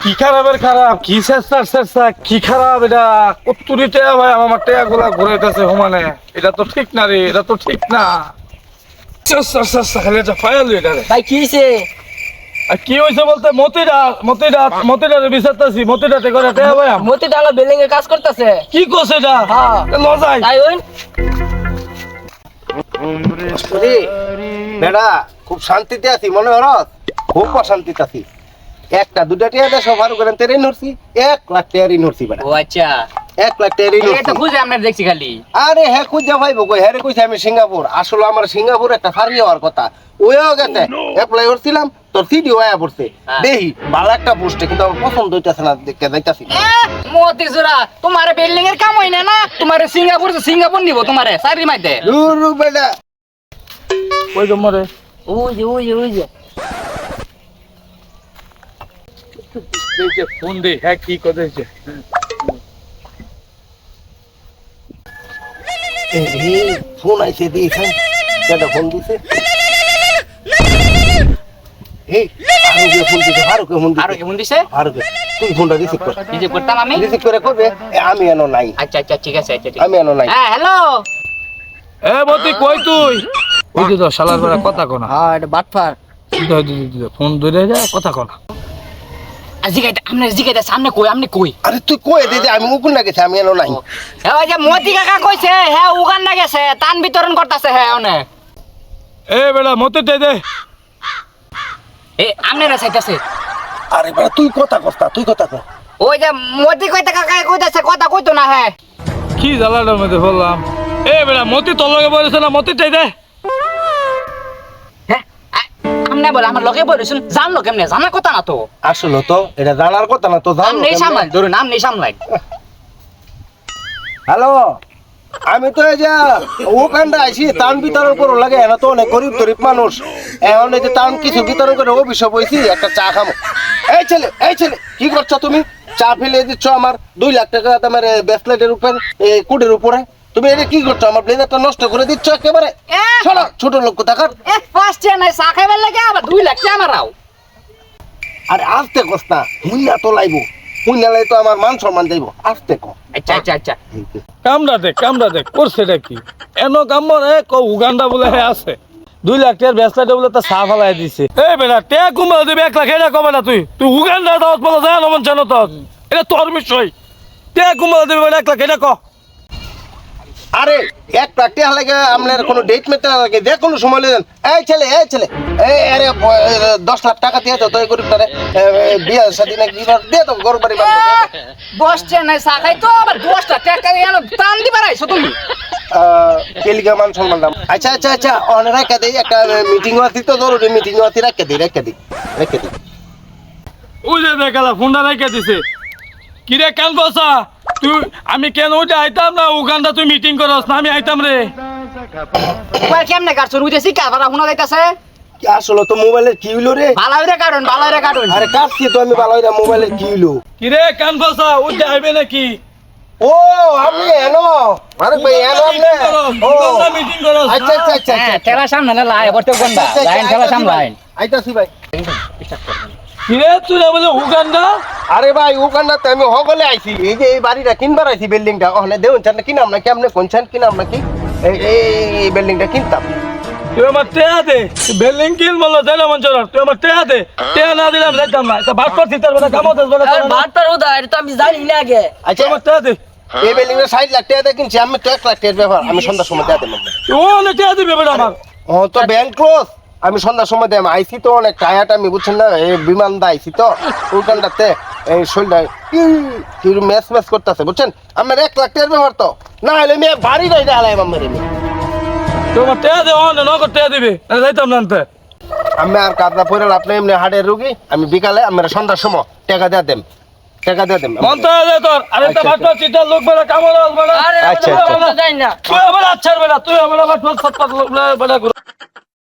কি খারাপের খারাপ, কি চেষ্টা কি খারাপ এটা কত্তুরিতে ভাই আমার টেয়া গুলা ঘুরাইতেছে সমানে। এটা তো ঠিক না রে, এটা তো ঠিক না। চেষ্টা খালি এটা ফায়াল এটা রে। ভাই কি হইছে? আর কি হয়েছে বলতে মতিটা বিচারতেছি, মতিটাতে করে টেয়া ভাই মতি ডালা বিল্ডিং এর কাজ করতেছে। কি করছে এটা? হ্যাঁ লজাই তাই হইন। বেড়া খুব শান্তিতে আছি মনে হরস, খুব অশান্তিতে আছি। একটা দুটা টিয়া দেশ ভালো করেন তেরে নড়ছি, 1,00,000 টিয়ারই নড়ছি বেড়া, ও আচ্ছা 1,00,000 টিয়ারই এটা তো নড়ছি। বুঝে আমরা দেখছি খালি। আরে হ্যাঁ খুঁজা ভাইবো কই, হ্যাঁ রে কইছি আমি সিঙ্গাপুর। আসলে আমার সিঙ্গাপুর একটা ফার্মি হওয়ার কথা, ওইও গেছে অ্যাপ্লাই করছিলাম, তোর সিডি ওয়া পড়ছে। হ্যাঁ। দেহি ভালো একটা পোস্টে, কিন্তু আমার পছন্দ হইতাছে না, দেখতে যাইতাছি। মতি জোড়া তোমার বিল্ডিং এর কাম হই না না, তোমার সিঙ্গাপুর নিব তোমারে সারি মাইতে। দূর বেড়া ওই জমরে ওই যে ফোন দে, হ্যাঁ কি করেছে? ফোন আইছে দিয়েছে, কেটা ফোন দিছে? এই আরো ফোন দিছে, আরো কেমন দিছে? তুই ফোনটা রিসিভ কর। নিজে করতাম আমি। রিসিভ করে কবে আমি এনো নাই, আচ্ছা ঠিক আছে আমি এনো নাই। হ্যাঁ হ্যালো। এ মতি কই তুই? ওই যে তো শালার বেলা কথা কোনা। হ্যাঁ এটা বাটফার। ফোন ধরে যা কথা কোনা। জিগাইতে সামনে কই আপনি কই? আরে তুই কই দে যে আমি মুকুল না গেছে, আমি এনো নাই। ওই যে মতি কাকা কইছে হ্যাঁ উগান্ডা গেছে, তান বিতরণ করতেছে হ্যাঁ অনে। এ বেটা মতি দে এ আমনেরা চাইতাছে। আরে বেটা তুই কথা কস্তা, তুই কথা কর। ওই যে মতি কইতে কাকা কইতাছে কথা কইতো না হ্যাঁ। কি জ্বালাটার মধ্যে বললাম। এ বেটা মতি তোর লগে বলেছে না, মতি দে হ্যাঁ আমনে বলে আমার লগে বলেছেন, জানলো কেমনে? জানার কথা না তো। আসলে তো এটা জানার কথা না তো, জানো আমনেই সামলাই ধরুন, আমনেই সামলাই। হ্যালো, আমি তো এই যে ওখানটা আইছি তান বিতরণ করো লাগে, এনে তো অনেক গরিব মানুষ, এখন এই যে তান কিছু বিতরণ করে অভিশাপ হয়েছি, একটা চা খামো। এই ছেলে কি করছো তুমি? চা ফেলে দিচ্ছ আমার 2,00,000 টাকা তোমার ব্যাসলেটের উপর, কুটের উপরে। তুমি এটা কি করছো? আমার ব্লেজারটা নষ্ট করে দিচ্ছ একেবারে। চলো ছোট লোক কোথাকার। ফার্স্ট টাইম নাই চা খাইবার লাগে আবার 2 লাখ টাকা মারাও। আরে আসতে কস্তা, হুইনা তো লাইবো, হুইনা লাই তো আমার মান সম্মান যাইবো, আসতে কো। আচ্ছা কামড়া দে করছে এটা কি? এনো কামড় এ উগান্ডা বলে হে আছে 2,00,000 টাকার ব্যাসলাইটে বলে তা সাফ ফালাই দিছে। এই বেটা টে কুমড়া দেবে 1,00,000 এটা কবে না তুই উগান্ডা দাওয়াত বলে যায় না মন জানো তো, এটা তোর বিষয়। টে কুমড়া দেবে 1,00,000 এটা ক। আরে 1,00,000 টাকা লাগে আপনার কোনো ডেট মেতে লাগে, যে কোনো সময় লেন। এই ছেলে এই আরে 10,00,000 টাকা দিয়ে দাও তো এই গরিবটারে, বিয়ে শাদী নাকি দিয়ে দাও, গরু বাড়ি বানাবো। 10 টাইম নাই চা খাই তো আবার 10 টাকা এনো টান দিবার আইছো তুমি। কেলিকা মান সম্মান দাম। আচ্ছা অন রেখে দেই, একটা মিটিং আছে তো, জরুরি মিটিং আছে, রেখে দিই। ওই যে দেখালা ফোনটা রেখে দিছে। কিরে কেন বসা তুই? আমি কেন ওইটা আইতাম না উগান্ডা, তুই মিটিং করস না, আমি আইতাম রে। কই কেমনে কাটছ? উইতেছি কাভারা শোনা যাইতাছে। কি আসলে তো মোবাইলের কি হইলো রে? ভালো হইরে কাটুন। আরে কাটছি তো আমি, ভালো হইরা মোবাইলের কি হইলো? কিরে কেন বসা ওইটা আইবে নাকি? ও আপনি এনো, আরে ভাই এনো আপনি। ও মিটিং করস। আচ্ছা হ্যাঁ ঠেলা সামনে না লাই করতে কোনটা লাইন ঠেলা সামলাইন। আইতাছি ভাই। কিরে তুই না বলে উগান্ডা? আরে ভাই ওখানটাতে আমি হগলে আইছি, এই যে এই বাড়িটা কিনবার আইছি, বিল্ডিংটা ওখানে দেউন চান কি নাম নাকি আপনি কোনছেন কি নাম নাকি এই বিল্ডিংটা কিনতাম। তুই আমার টেয়া দে, বিল্ডিং কিন বললো তাই না মঞ্চর, তুই আমার টেয়া দে, টেয়া না দিলে আমি যাইতাম না। এটা ভাগ করছিস তার বেলা কামত বেলা ভাতটার উদা এটা তো আমি জানি না আগে। আচ্ছা আমার টেয়া দে। এই বিল্ডিংটা 60,00,000 টাকা দিয়ে কিনছি আমি, তো 1,00,000 টাকার ব্যাপার, আমি সন্ধ্যার সময় দিয়ে দেবো। ও অনেক টেয়া দিবে বেটা আমার। ও তো ব্যাংক ক্লোজ, আমি সন্ধ্যার সময় দেব। আইছি তো অনেক টায়ার্ড আমি, বুঝছেন না, এই বিমান দা আইছি তো ওখানটাতে, এই শরীরটা কি ম্যাচ করতেছে, বুঝছেন। আমার 1,00,000 টাকার ব্যাপার তো, না হলে মেয়ে বাড়ি নাই দেখালাই আমার মেয়ে। তোমার টেয়া দে, অনেক নগদ টেয়া দিবে, যাইতাম না আনতে। আমি আর কাদা পরে আপনি এমনি হাড়ের রুগী, আমি বিকালে আমার সন্ধ্যার সময় টাকা দিয়ে দেন। মন তো দে তোর, আরে তা ভাট চিটা লোক বেলা কামড় বেলা। আরে আচ্ছা, যাই না। তুই আমার আচ্ছার বেলা, তুই আমার ভাট সৎ লোক বেলা।